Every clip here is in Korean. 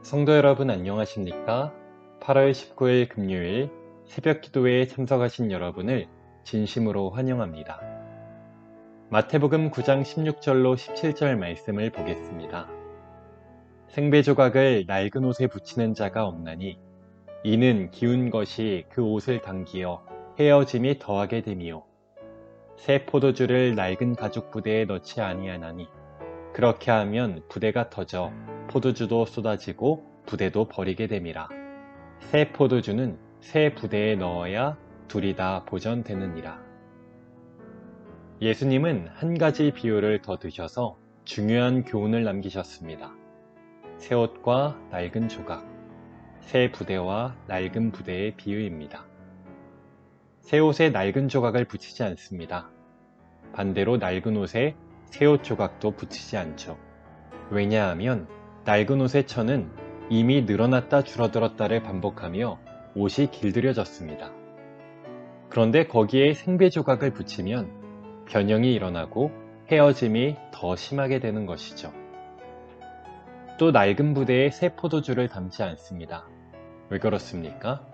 성도 여러분 안녕하십니까? 8월 19일 금요일 새벽 기도회에 참석하신 여러분을 진심으로 환영합니다. 마태복음 9장 16절로 17절 말씀을 보겠습니다. 생배 조각을 낡은 옷에 붙이는 자가 없나니 이는 기운 것이 그 옷을 당기어 헤어짐이 더하게 됨이요 새 포도주를 낡은 가죽 부대에 넣지 아니하나니 그렇게 하면 부대가 터져 포도주도 쏟아지고 부대도 버리게 됨이라. 새 포도주는 새 부대에 넣어야 둘이 다 보전되느니라. 예수님은 한 가지 비유를 더 드셔서 중요한 교훈을 남기셨습니다. 새 옷과 낡은 조각, 새 부대와 낡은 부대의 비유입니다. 새 옷에 낡은 조각을 붙이지 않습니다. 반대로 낡은 옷에 새 옷 조각도 붙이지 않죠. 왜냐하면 낡은 옷의 천은 이미 늘어났다 줄어들었다를 반복하며 옷이 길들여졌습니다. 그런데 거기에 생배 조각을 붙이면 변형이 일어나고 헤어짐이 더 심하게 되는 것이죠. 또 낡은 부대에 새 포도주를 담지 않습니다. 왜 그렇습니까?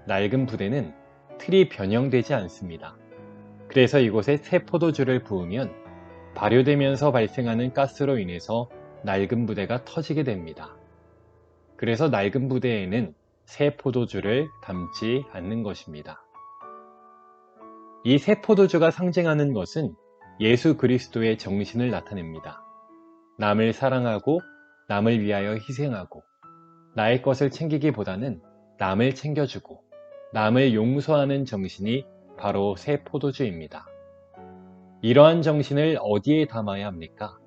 낡은 부대는 틀이 변형되지 않습니다. 그래서 이곳에 새 포도주를 부으면 발효되면서 발생하는 가스로 인해서 낡은 부대가 터지게 됩니다. 그래서 낡은 부대에는 새 포도주를 담지 않는 것입니다. 이 새 포도주가 상징하는 것은 예수 그리스도의 정신을 나타냅니다. 남을 사랑하고 남을 위하여 희생하고 나의 것을 챙기기보다는 남을 챙겨주고 남을 용서하는 정신이 바로 새 포도주입니다. 이러한 정신을 어디에 담아야 합니까?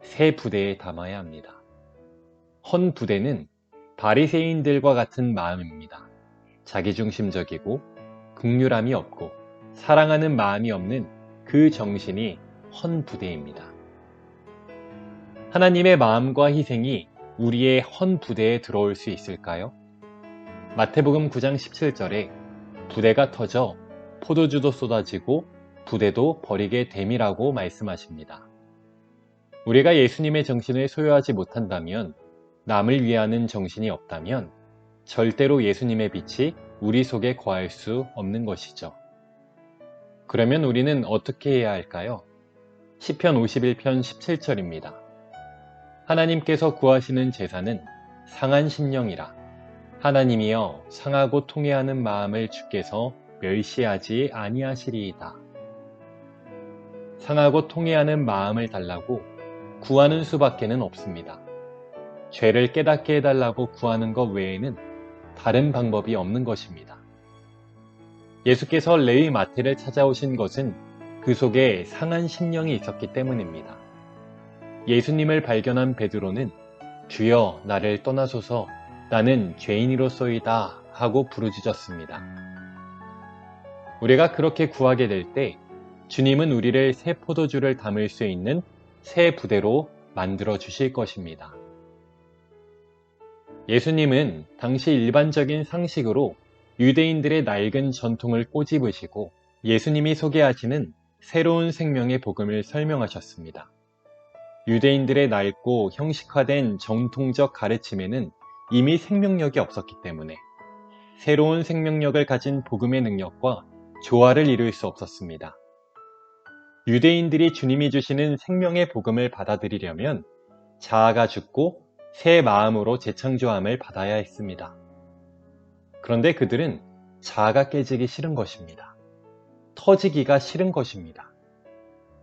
새 부대에 담아야 합니다. 헌 부대는 바리새인들과 같은 마음입니다. 자기중심적이고 긍휼함이 없고 사랑하는 마음이 없는 그 정신이 헌 부대입니다. 하나님의 마음과 희생이 우리의 헌 부대에 들어올 수 있을까요? 마태복음 9장 17절에 부대가 터져 포도주도 쏟아지고 부대도 버리게 됨이라고 말씀하십니다. 우리가 예수님의 정신을 소유하지 못한다면, 남을 위하는 정신이 없다면 절대로 예수님의 빛이 우리 속에 거할 수 없는 것이죠. 그러면 우리는 어떻게 해야 할까요? 시편 51편 17절입니다. 하나님께서 구하시는 제사는 상한 심령이라. 하나님이여 상하고 통회하는 마음을 주께서 멸시하지 아니하시리이다. 상하고 통회하는 마음을 달라고 구하는 수밖에는 없습니다. 죄를 깨닫게 해달라고 구하는 것 외에는 다른 방법이 없는 것입니다. 예수께서 레위 마태를 찾아오신 것은 그 속에 상한 심령이 있었기 때문입니다. 예수님을 발견한 베드로는 주여 나를 떠나소서 나는 죄인이로소이다 하고 부르짖었습니다. 우리가 그렇게 구하게 될 때 주님은 우리를 새 포도주를 담을 수 있는 새 부대로 만들어 주실 것입니다. 예수님은 당시 일반적인 상식으로 유대인들의 낡은 전통을 꼬집으시고 예수님이 소개하시는 새로운 생명의 복음을 설명하셨습니다. 유대인들의 낡고 형식화된 정통적 가르침에는 이미 생명력이 없었기 때문에 새로운 생명력을 가진 복음의 능력과 조화를 이룰 수 없었습니다. 유대인들이 주님이 주시는 생명의 복음을 받아들이려면 자아가 죽고 새 마음으로 재창조함을 받아야 했습니다. 그런데 그들은 자아가 깨지기 싫은 것입니다. 터지기가 싫은 것입니다.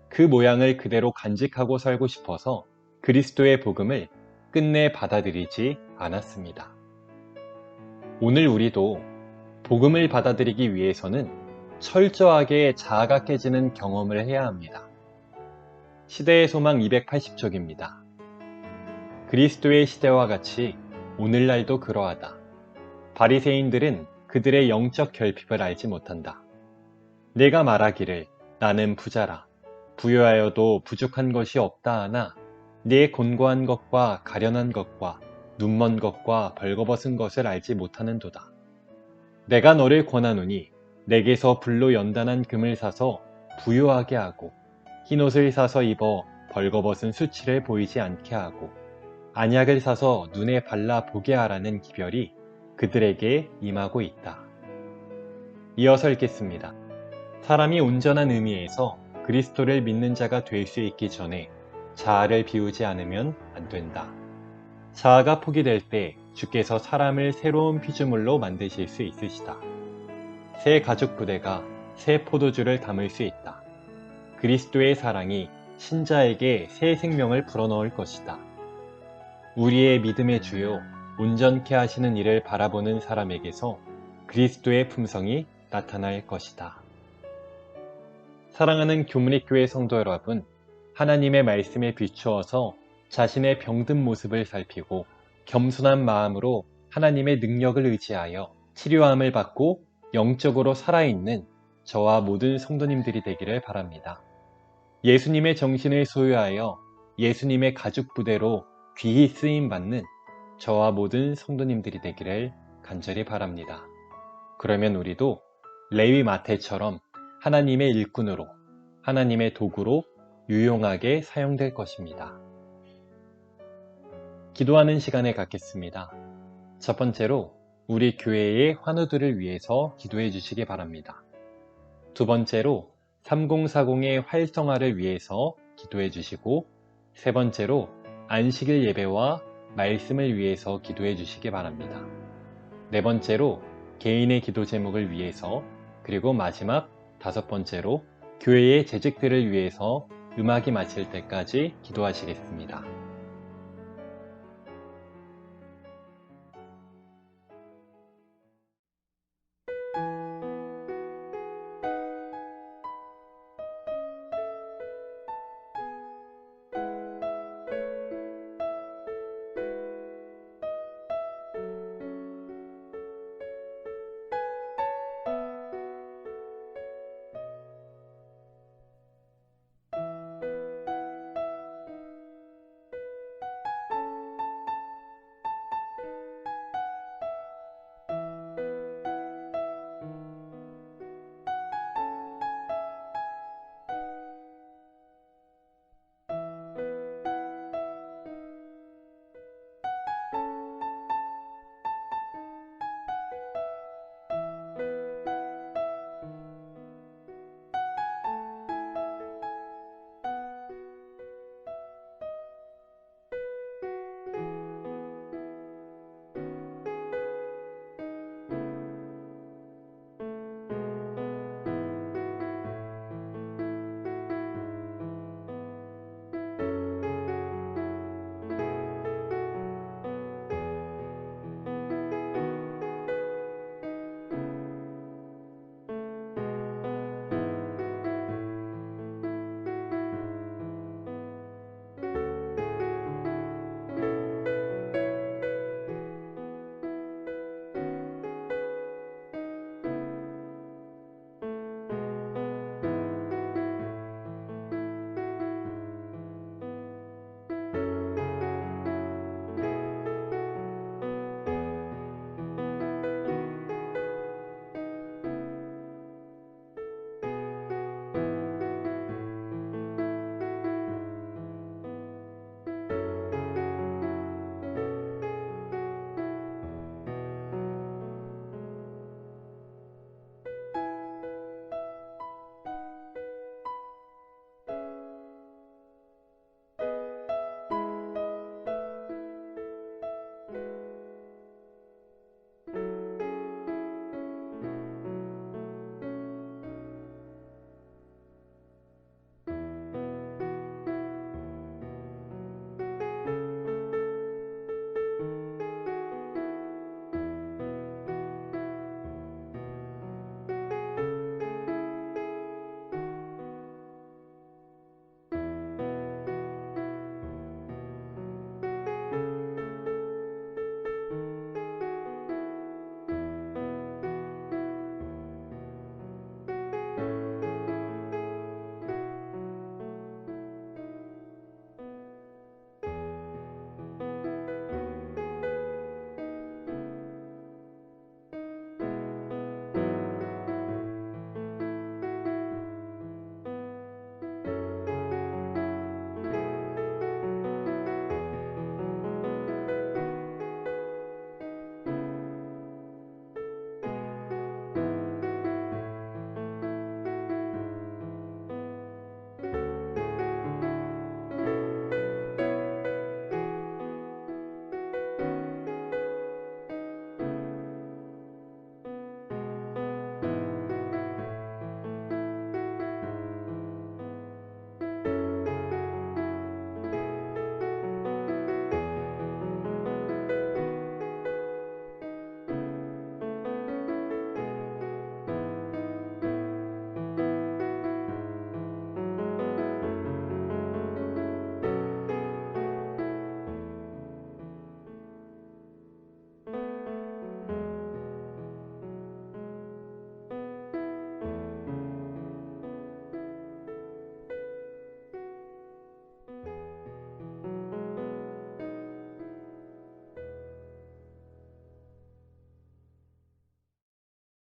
그 모양을 그대로 간직하고 살고 싶어서 그리스도의 복음을 끝내 받아들이지 않았습니다. 오늘 우리도 복음을 받아들이기 위해서는 철저하게 자아가 깨지는 경험을 해야 합니다. 시대의 소망 280쪽입니다. 그리스도의 시대와 같이 오늘날도 그러하다. 바리새인들은 그들의 영적 결핍을 알지 못한다. 내가 말하기를 나는 부자라. 부유하여도 부족한 것이 없다 하나 네 곤고한 것과 가련한 것과 눈먼 것과 벌거벗은 것을 알지 못하는도다. 내가 너를 권하노니 내게서 불로 연단한 금을 사서 부유하게 하고 흰옷을 사서 입어 벌거벗은 수치를 보이지 않게 하고 안약을 사서 눈에 발라 보게 하라는 기별이 그들에게 임하고 있다. 이어서 읽겠습니다. 사람이 온전한 의미에서 그리스도를 믿는 자가 될 수 있기 전에 자아를 비우지 않으면 안 된다. 자아가 포기될 때 주께서 사람을 새로운 피조물로 만드실 수 있으시다. 새 가죽 부대가 새 포도주를 담을 수 있다. 그리스도의 사랑이 신자에게 새 생명을 불어넣을 것이다. 우리의 믿음의 주요 온전케 하시는 이를 바라보는 사람에게서 그리스도의 품성이 나타날 것이다. 사랑하는 교문익교회 성도 여러분, 하나님의 말씀에 비추어서 자신의 병든 모습을 살피고 겸손한 마음으로 하나님의 능력을 의지하여 치료함을 받고 영적으로 살아있는 저와 모든 성도님들이 되기를 바랍니다. 예수님의 정신을 소유하여 예수님의 가죽 부대로 귀히 쓰임받는 저와 모든 성도님들이 되기를 간절히 바랍니다. 그러면 우리도 레위 마태처럼 하나님의 일꾼으로, 하나님의 도구로 유용하게 사용될 것입니다. 기도하는 시간을 갖겠습니다. 첫 번째로 우리 교회의 환우들을 위해서 기도해 주시기 바랍니다. 두 번째로 3040의 활성화를 위해서 기도해 주시고, 세 번째로 안식일 예배와 말씀을 위해서 기도해 주시기 바랍니다. 네 번째로 개인의 기도 제목을 위해서, 그리고 마지막 다섯 번째로 교회의 재직들을 위해서 음악이 마칠 때까지 기도하시겠습니다.